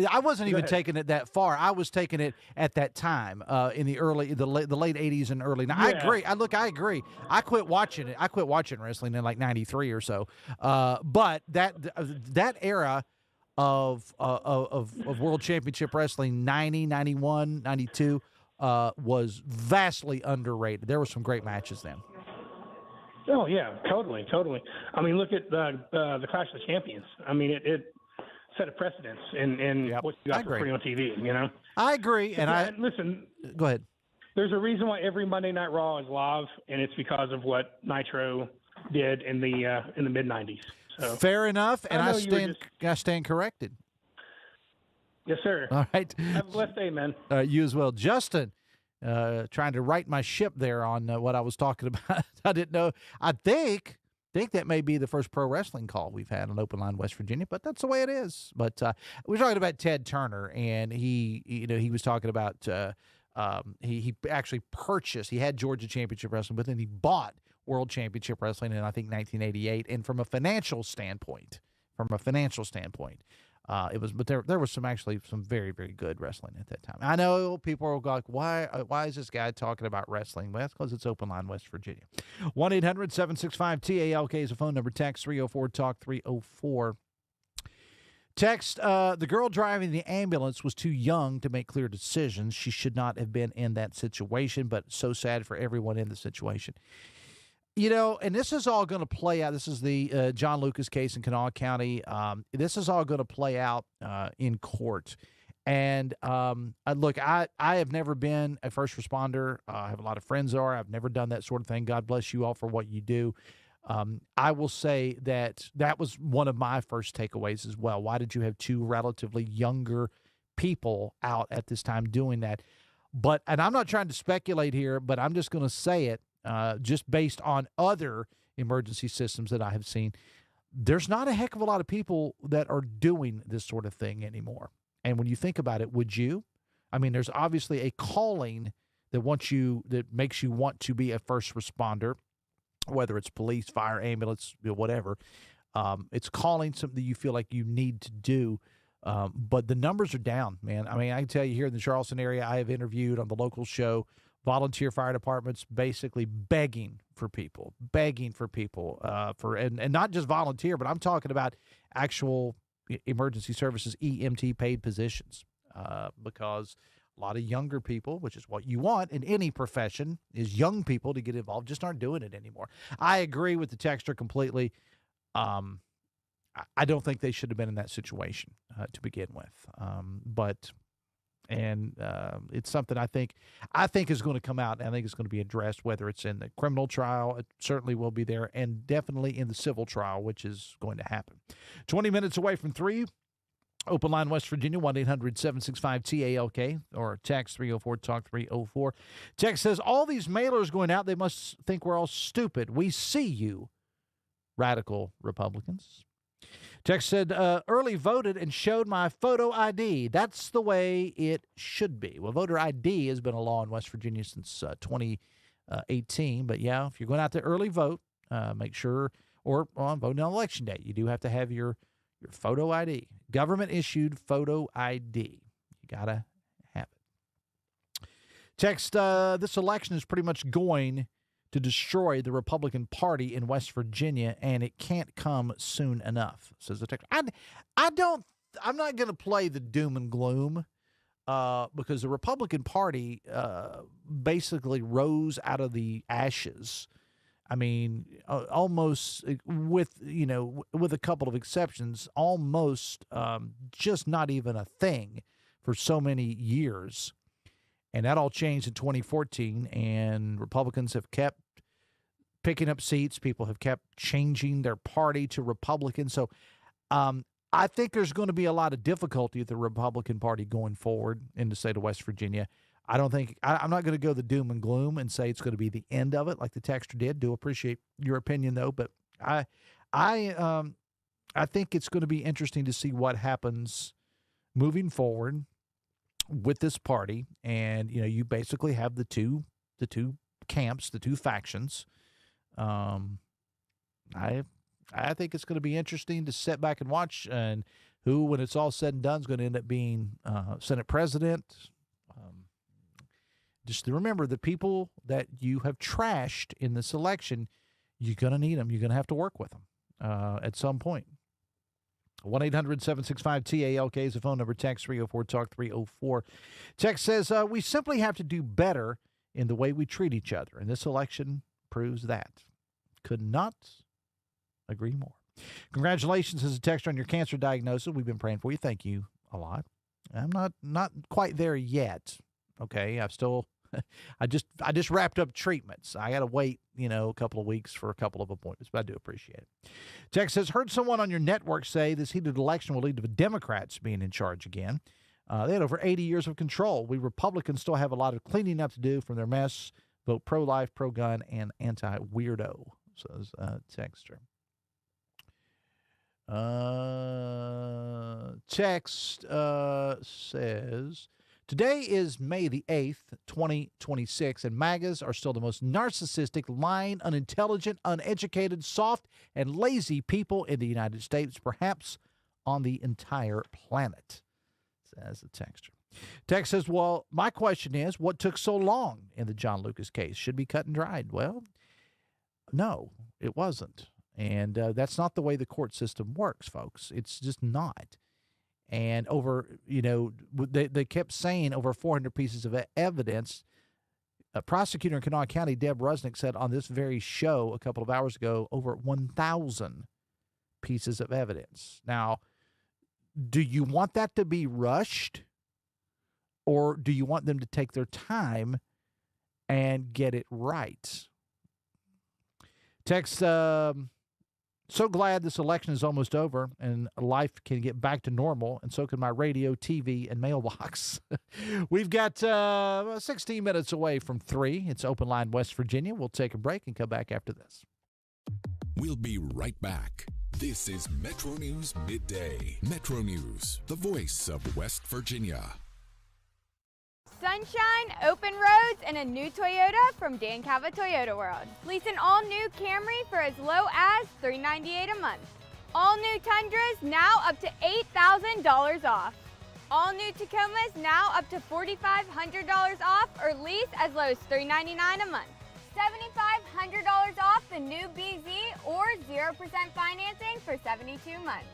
I wasn't Go even ahead. taking it that far. I was taking it at that time in the late 80s and early. Now, I Yeah. agree. I agree. I quit watching it. I quit watching wrestling in like 93 or so. But that era of World Championship Wrestling, 90, 91, 92, was vastly underrated. There were some great matches then. Oh yeah, totally. I mean, look at the Clash of the Champions. I mean, it set a precedence in what you got for free on TV. You know. I agree, and listen. Go ahead. There's a reason why every Monday Night Raw is live, and it's because of what Nitro did in the mid '90s. So fair enough, and I know I stand corrected. Yes, sir. All right. Have a blessed day, man. You as well, Justin. Trying to right my ship there on what I was talking about. I didn't know. I think that may be the first pro wrestling call we've had on Open Line West Virginia, but that's the way it is. But we're talking about Ted Turner, and he was talking about he actually purchased. He had Georgia Championship Wrestling, but then he bought World Championship Wrestling in I think 1988. And from a financial standpoint, it was, but there was some very, very good wrestling at that time. I know people are like, why is this guy talking about wrestling? Well, that's because it's Open Line West Virginia. 1-800-765-TALK is a phone number. Text 304-TALK-304. Text, the girl driving the ambulance was too young to make clear decisions. She should not have been in that situation, but so sad for everyone in the situation. You know, and this is all going to play out. This is the John Lucas case in Kanawha County. This is all going to play out in court. And look, I have never been a first responder. I have a lot of friends that are. I've never done that sort of thing. God bless you all for what you do. I will say that was one of my first takeaways as well. Why did you have two relatively younger people out at this time doing that? And I'm not trying to speculate here, but I'm just going to say it. Just based on other emergency systems that I have seen, there's not a heck of a lot of people that are doing this sort of thing anymore. And when you think about it, would you? I mean, there's obviously a calling that makes you want to be a first responder, whether it's police, fire, ambulance, whatever. It's calling something that you feel like you need to do. But the numbers are down, man. I mean, I can tell you here in the Charleston area, I have interviewed on the local show volunteer fire departments basically begging for people, and not just volunteer, but I'm talking about actual emergency services, EMT paid positions, because a lot of younger people, which is what you want in any profession, is young people to get involved, just aren't doing it anymore. I agree with the texter completely. I don't think they should have been in that situation to begin with, but it's something I think is going to come out, and I think it's going to be addressed, whether it's in the criminal trial, it certainly will be there, and definitely in the civil trial, which is going to happen. 20 minutes away from 3, Open Line West Virginia, 1-800-765-TALK, or text 304-TALK-304. Text says, all these mailers going out, they must think we're all stupid. We see you, radical Republicans. Text said, early voted and showed my photo ID. That's the way it should be. Well, voter ID has been a law in West Virginia since 2018. But, yeah, if you're going out to early vote, make sure, or voting on election day, you do have to have your photo ID. Government-issued photo ID. You got to have it. Text, this election is pretty much going to destroy the Republican Party in West Virginia, and it can't come soon enough, says the text. I'm not going to play the doom and gloom because the Republican Party basically rose out of the ashes. I mean, almost with a couple of exceptions, almost just not even a thing for so many years. And that all changed in 2014, and Republicans have kept picking up seats. People have kept changing their party to Republican. So I think there's going to be a lot of difficulty with the Republican Party going forward in the state of West Virginia. I'm not going to go the doom and gloom and say it's going to be the end of it like the texter did. Do appreciate your opinion, though. But I I think it's going to be interesting to see what happens moving forward with this party. And, you basically have the two camps, the two factions. I think it's going to be interesting to sit back and watch, and who, when it's all said and done, is going to end up being Senate president. Just to remember, the people that you have trashed in this election, you're going to need them. You're going to have to work with them at some point. 1-800-765-TALK is the phone number. Text 304-TALK-304. Text says, we simply have to do better in the way we treat each other, and this election proves that. Could not agree more. Congratulations as a texter on your cancer diagnosis. We've been praying for you. Thank you a lot. I'm not quite there yet. Okay, I just wrapped up treatments. I got to wait, a couple of weeks for a couple of appointments, but I do appreciate it. Text says, heard someone on your network say this heated election will lead to the Democrats being in charge again. They had over 80 years of control. We Republicans still have a lot of cleaning up to do from their mess. Vote pro-life, pro-gun, and anti-weirdo, says texter. Text says, today is May the 8th, 2026, and MAGAs are still the most narcissistic, lying, unintelligent, uneducated, soft, and lazy people in the United States, perhaps on the entire planet, says the texter. Text says, well, my question is, what took so long in the John Lucas case? Should be cut and dried. Well, no, it wasn't. And that's not the way the court system works, folks. It's just not. And they kept saying over 400 pieces of evidence. A prosecutor in Kanawha County, Deb Rusnick, said on this very show a couple of hours ago, over 1,000 pieces of evidence. Now, do you want that to be rushed? Or do you want them to take their time and get it right? Text, so glad this election is almost over and life can get back to normal, and so can my radio, TV, and mailbox. We've got 16 minutes away from 3. It's Open Line West Virginia. We'll take a break and come back after this. We'll be right back. This is Metro News Midday. Metro News, the voice of West Virginia. Sunshine, open roads, and a new Toyota from Dan Cava Toyota World. Lease an all-new Camry for as low as $398 a month. All new Tundras now up to $8,000 off. All new Tacomas now up to $4,500 off, or lease as low as $399 a month. $7,500 off the new BZ or 0% financing for 72 months.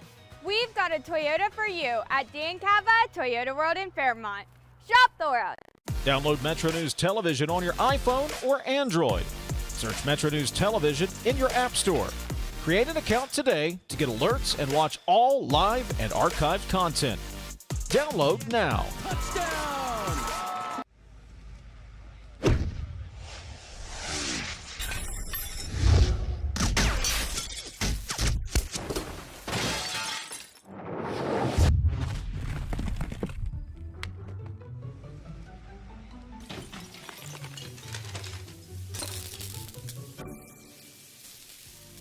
We've got a Toyota for you at Dan Cava Toyota World in Fairmont. Shop the world. Download Metro News Television on your iPhone or Android. Search Metro News Television in your app store. Create an account today to get alerts and watch all live and archived content. Download now.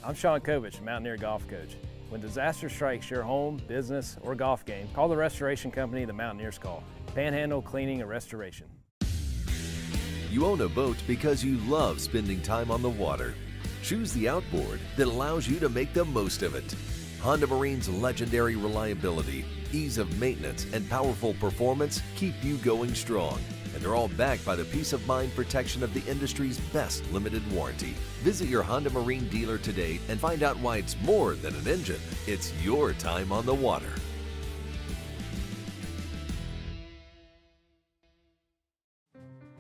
I'm Sean Kovich, Mountaineer Golf Coach. When disaster strikes your home, business, or golf game, call the restoration company the Mountaineers call. Panhandle Cleaning and Restoration. You own a boat because you love spending time on the water. Choose the outboard that allows you to make the most of it. Honda Marine's legendary reliability, ease of maintenance, and powerful performance keep you going strong. And they're all backed by the peace of mind protection of the industry's best limited warranty. Visit your Honda Marine dealer today and find out why it's more than an engine. It's your time on the water.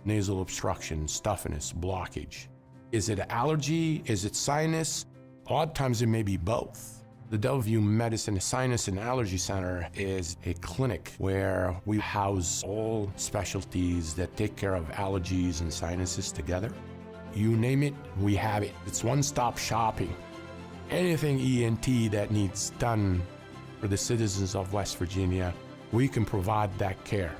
Nasal obstruction, stuffiness, blockage. Is it allergy? Is it sinus? Odd times it may be both. The Delview Medicine Sinus and Allergy Center is a clinic where we house all specialties that take care of allergies and sinuses together. You name it, we have it. It's one-stop shopping. Anything ENT that needs done for the citizens of West Virginia, we can provide that care.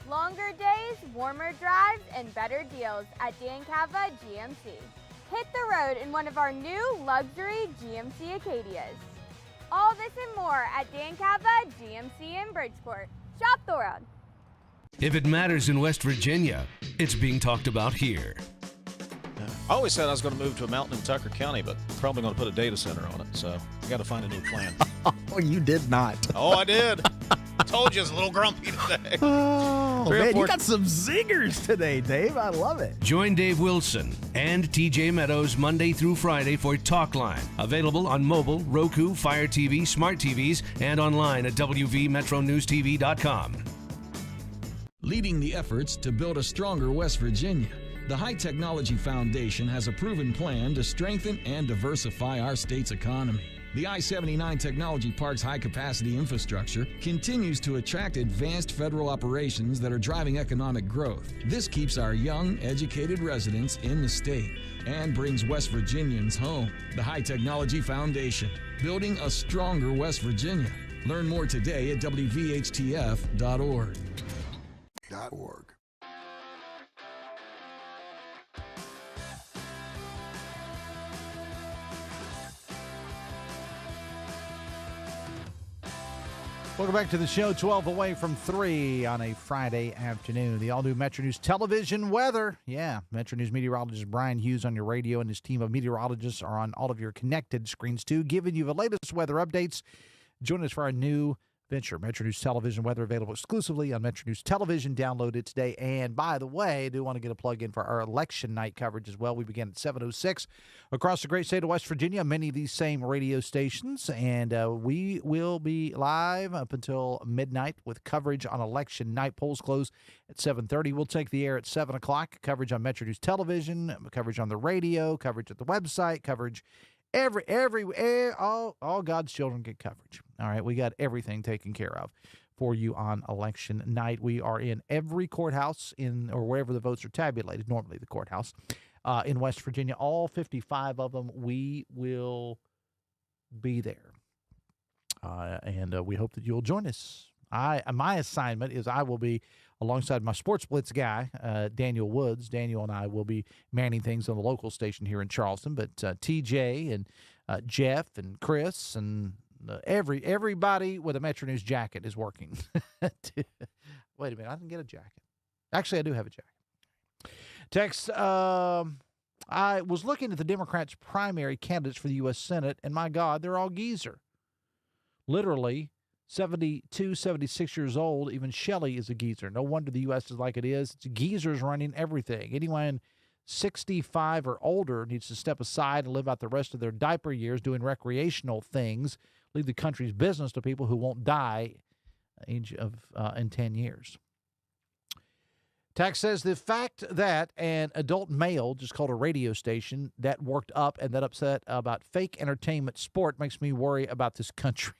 Longer days, warmer drives, and better deals at Dan Cava GMC. hit the road in one of our new luxury GMC Acadias. All this and more at Dan Cava GMC in Bridgeport. Shop the world. If it matters in West Virginia, it's being talked about here. I always said I was going to move to a mountain in Tucker County, but probably going to put a data center on it. So I got to find a new plan. Oh, you did not. Oh, I did. Told you I was a little grumpy today. Oh, man, you got some zingers today, Dave. I love it. Join Dave Wilson and TJ Meadows Monday through Friday for Talk Line. Available on mobile, Roku, Fire TV, smart TVs, and online at WVMetroNewsTV.com. Leading the efforts to build a stronger West Virginia, the High Technology Foundation has a proven plan to strengthen and diversify our state's economy. The I-79 Technology Park's high-capacity infrastructure continues to attract advanced federal operations that are driving economic growth. This keeps our young, educated residents in the state and brings West Virginians home. The High Technology Foundation, building a stronger West Virginia. Learn more today at WVHTF.org. Welcome back to the show, 12 away from 3 on a Friday afternoon. The all-new Metro News television weather. Yeah, Metro News meteorologist Brian Hughes on your radio and his team of meteorologists are on all of your connected screens, too, giving you the latest weather updates. Join us for our new venture, Metro News television weather, available exclusively on Metro News Television. Download it today. And by the way, I do want to get a plug in for our election night coverage as well. We begin at 7:06 across the great state of West Virginia, many of these same radio stations. And we will be live up until midnight with coverage on election night. Polls close at 7:30. We'll take the air at 7 o'clock. Coverage on Metro News Television, coverage on the radio, coverage at the website, coverage all God's children get coverage. All right, we got everything taken care of for you on election night. We are in every courthouse or wherever the votes are tabulated, normally the courthouse, in West Virginia. All 55 of them, we will be there. And we hope that you'll join us. My assignment is I will be alongside my Sports Blitz guy, Daniel Woods. Daniel and I will be manning things on the local station here in Charleston. But TJ and Jeff and Chris and everybody with a Metro News jacket is working. Wait a minute, I didn't get a jacket. Actually, I do have a jacket. Text, I was looking at the Democrats' primary candidates for the U.S. Senate, and my God, they're all geezer. Literally, 72, 76 years old. Even Shelley is a geezer. No wonder the U.S. is like it is. It's geezers running everything. Anyone 65 or older needs to step aside and live out the rest of their diaper years doing recreational things, leave the country's business to people who won't die age of in 10 years. Tax says the fact that an adult male just called a radio station that worked up and that upset about fake entertainment sport makes me worry about this country.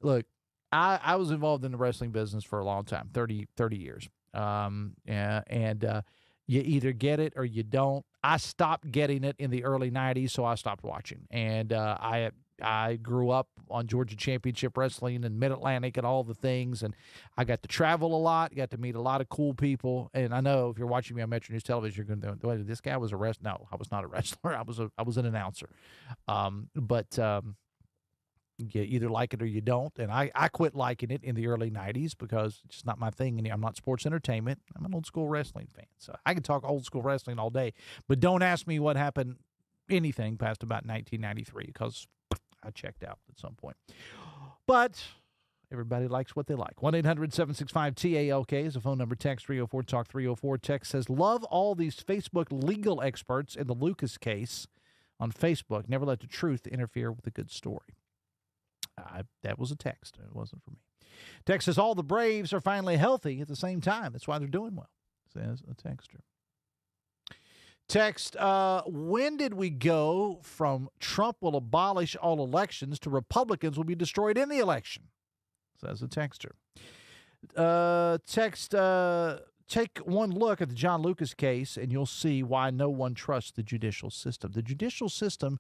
Look, I was involved in the wrestling business for a long time, 30 years. You either get it or you don't. I stopped getting it in the early 90s, so I stopped watching. And I grew up on Georgia Championship Wrestling and Mid-Atlantic and all the things, and I got to travel a lot, got to meet a lot of cool people. And I know if you're watching me on Metro News Television, you're going to go, this guy was a wrestler. No, I was not a wrestler. I was an announcer. You either like it or you don't. And I quit liking it in the early 90s because it's just not my thing. And I'm not sports entertainment. I'm an old school wrestling fan. So I can talk old school wrestling all day. But don't ask me what happened, anything past about 1993, because I checked out at some point. But everybody likes what they like. 1-800-765-TALK is the phone number. Text 304-TALK 304. Text says, love all these Facebook legal experts in the Lucas case on Facebook. Never let the truth interfere with a good story. That was a text. It wasn't for me. Text says all the Braves are finally healthy at the same time. That's why they're doing well, says a texter. Text, when did we go from Trump will abolish all elections to Republicans will be destroyed in the election, says a texter. Take one look at the John Lucas case and you'll see why no one trusts the judicial system. The judicial system,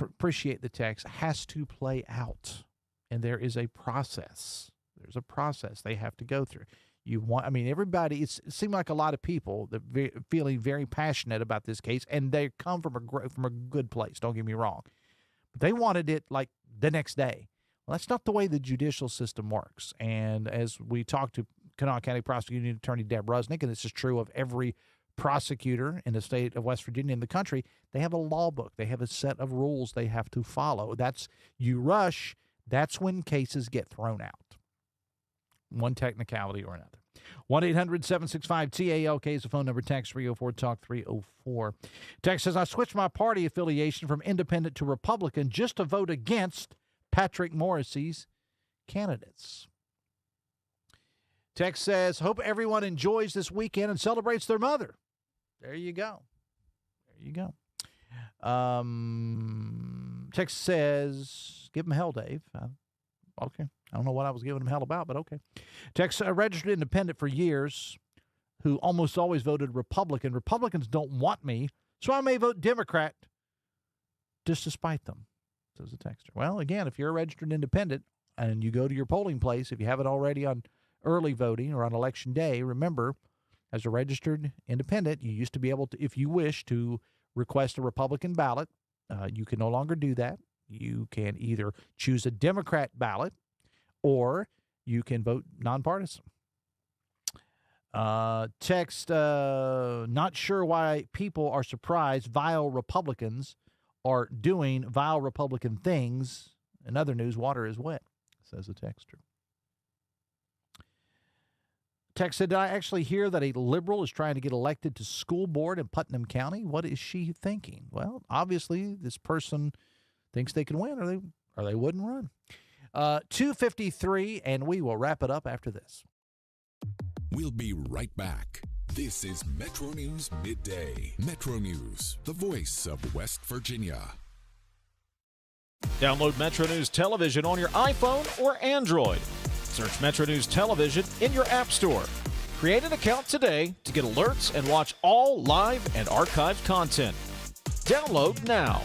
appreciate the text, has to play out. And there is a process. There's a process they have to go through. Everybody, it seemed like a lot of people that feeling very passionate about this case, and they come from a good place, don't get me wrong. But they wanted it like the next day. Well, that's not the way the judicial system works. And as we talked to Kanawha County Prosecuting Attorney Deb Rusnick, and this is true of every prosecutor in the state of West Virginia in the country, they have a law book. They have a set of rules they have to follow. You rush, that's when cases get thrown out. One technicality or another. 1-800-765-TALK is the phone number. Text 304-TALK 304. Text says, I switched my party affiliation from independent to Republican just to vote against Patrick Morrisey's candidates. Text says, hope everyone enjoys this weekend and celebrates their mother. There you go. Text says, give him hell, Dave. Okay. I don't know what I was giving him hell about, but okay. Text, a registered independent for years who almost always voted Republican. Republicans don't want me, so I may vote Democrat just to spite them, says the texter. Well, again, if you're a registered independent and you go to your polling place, if you have it already on early voting or on election day, remember, as a registered independent, you used to be able to, if you wish to request a Republican ballot, you can no longer do that. You can either choose a Democrat ballot or you can vote nonpartisan. Text, not sure why people are surprised vile Republicans are doing vile Republican things. In other news, water is wet, says the texter. Text said, did I actually hear that a liberal is trying to get elected to school board in Putnam County? What is she thinking? Well, obviously, this person thinks they can win or they wouldn't run. 2:53, and we will wrap it up after this. We'll be right back. This is Metro News Midday. Metro News, the voice of West Virginia. Download Metro News Television on your iPhone or Android. Search Metro News Television in your app store. Create an account today to get alerts and watch all live and archived content. Download now.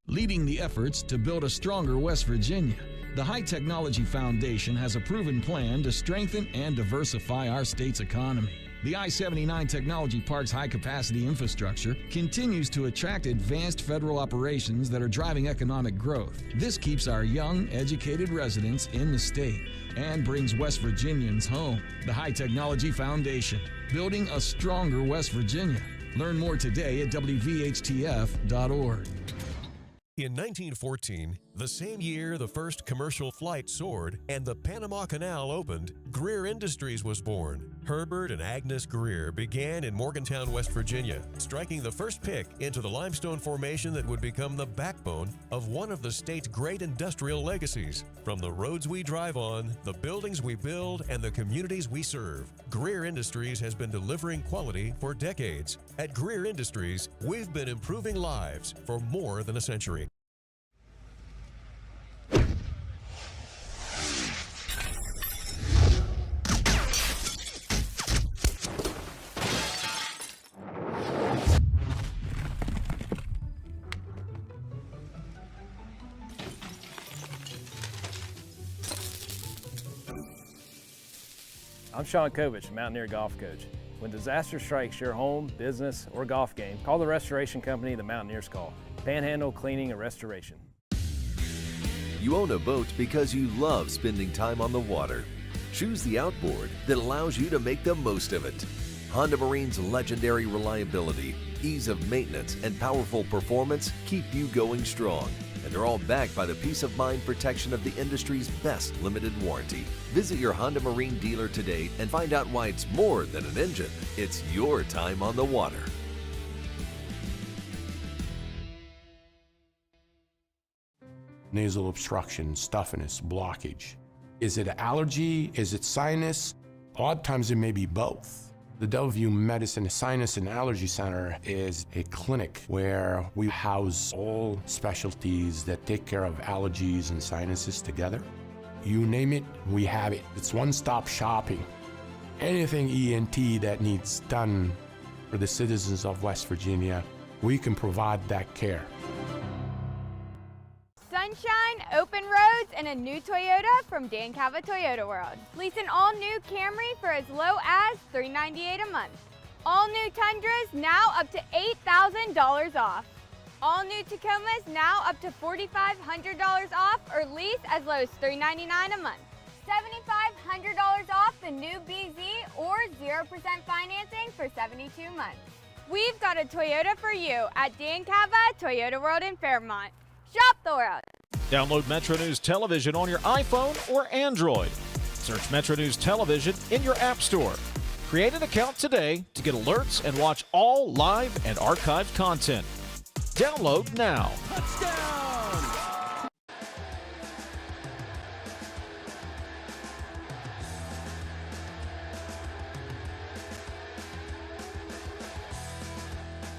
Leading the efforts to build a stronger West Virginia, the High Technology Foundation has a proven plan to strengthen and diversify our state's economy. The I-79 Technology Park's high-capacity infrastructure continues to attract advanced federal operations that are driving economic growth. This keeps our young, educated residents in the state and brings West Virginians home. The High Technology Foundation, building a stronger West Virginia. Learn more today at WVHTF.org. In 1914, the same year the first commercial flight soared and the Panama Canal opened, Greer Industries was born. Herbert and Agnes Greer began in Morgantown, West Virginia, striking the first pick into the limestone formation that would become the backbone of one of the state's great industrial legacies. From the roads we drive on, the buildings we build, and the communities we serve, Greer Industries has been delivering quality for decades. At Greer Industries, we've been improving lives for more than a century. I'm Sean Kovich, Mountaineer Golf Coach. When disaster strikes your home, business, or golf game, call the restoration company the Mountaineers call. Panhandle Cleaning and Restoration. You own a boat because you love spending time on the water. Choose the outboard that allows you to make the most of it. Honda Marine's legendary reliability, ease of maintenance, and powerful performance keep you going strong. And they're all backed by the peace of mind protection of the industry's best limited warranty. Visit your Honda Marine dealer today and find out why it's more than an engine. It's your time on the water. Nasal obstruction, stuffiness, blockage. Is it allergy? Is it sinus? Odd times it may be both. The Delview Medicine Sinus and Allergy Center is a clinic where we house all specialties that take care of allergies and sinuses together. You name it, we have it. It's one-stop shopping. Anything ENT that needs done for the citizens of West Virginia, we can provide that care. sunshine, open roads, and a new Toyota from Dan Cava Toyota World. Lease an all-new Camry for as low as $398 a month. All new Tundras now up to $8,000 off. All new Tacomas now up to $4,500 off or lease as low as $399 a month. $7,500 off the new BZ or 0% financing for 72 months. We've got a Toyota for you at Dan Cava Toyota World in Fairmont. Shop the world. Download Metro News Television on your iPhone or Android. Search Metro News Television in your App Store. Create an account today to get alerts and watch all live and archived content. Download now.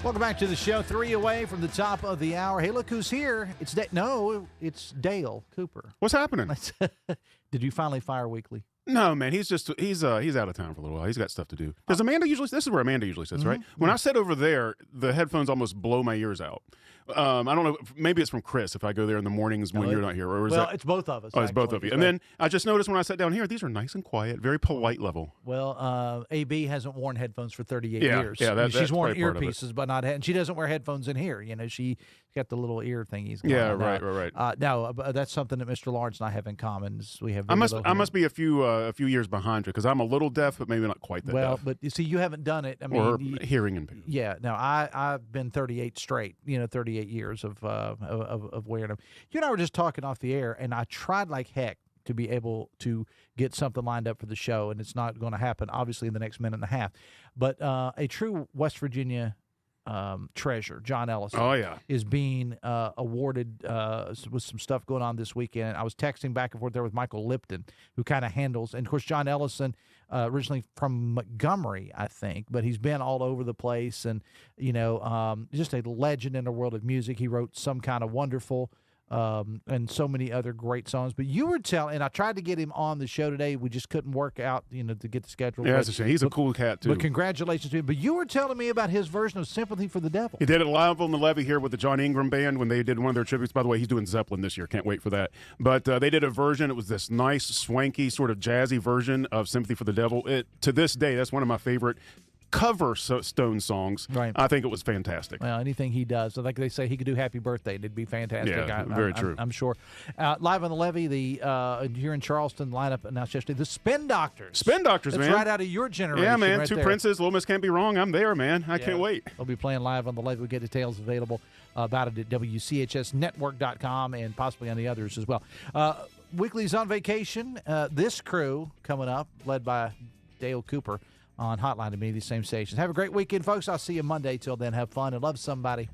Welcome back to the show. 3 away from the top of the hour. Hey, look who's here. It's it's Dale Cooper. What's happening? Did you finally fire Weekly? No, man. He's out of town for a little while. He's got stuff to do. Does Amanda usually? This is where Amanda usually sits, right? When I sit over there, the headphones almost blow my ears out. I don't know. Maybe it's from Chris if I go there in the mornings when you're not here. Or it's both of us. Oh, it's both of you. And then I just noticed when I sat down here, these are nice and quiet, very polite level. Well, AB hasn't worn headphones for 38 years. Yeah, she's worn earpieces, but not. And she doesn't wear headphones in here. You know, she got the little ear thingies going on. Right. No, that's something that Mr. Lawrence and I have in common. We have. I must be a few years behind you because I'm a little deaf, but maybe not quite that deaf. Well, but you see, you haven't done it. I mean, or hearing impaired. Yeah. No, I've been 38 straight. 38 years of wearing them. You and I were just talking off the air, and I tried like heck to be able to get something lined up for the show, and it's not going to happen, obviously, in the next minute and a half. But a true West Virginia treasure, John Ellison, is being awarded with some stuff going on this weekend. I was texting back and forth there with Michael Lipton, who kind of handles, and of course, John Ellison, originally from Montgomery, I think, but he's been all over the place, and just a legend in the world of music. He wrote Some Kind of Wonderful, and so many other great songs. But you were telling, and I tried to get him on the show today. We just couldn't work out, to get the schedule. Yeah, that's a shame. He's a cool cat too. But congratulations to him. But you were telling me about his version of "Sympathy for the Devil." He did it live on the Levee here with the John Ingram Band when they did one of their tributes. By the way, he's doing Zeppelin this year. Can't wait for that. But they did a version. It was this nice, swanky, sort of jazzy version of "Sympathy for the Devil." To this day, that's one of my favorite cover Stone songs. Right. I think it was fantastic. Well, anything he does, like they say, he could do "Happy Birthday." It'd be fantastic. Yeah, very true. I'm sure. Live on the Levee, here in Charleston, lineup announced yesterday. The Spin Doctors. Spin Doctors, That's man. right out of your generation. Yeah, man. Right Two there. Princes. Little Miss Can't Be Wrong. I'm there, man. I can't wait. They'll be playing live on the Levee. We'll get details available about it at WCHSnetwork.com and possibly on the others as well. Weekly's on vacation. This crew coming up, led by Dale Cooper, on Hotline to me, these same stations. Have a great weekend, folks. I'll see you Monday. Till then, have fun and love somebody.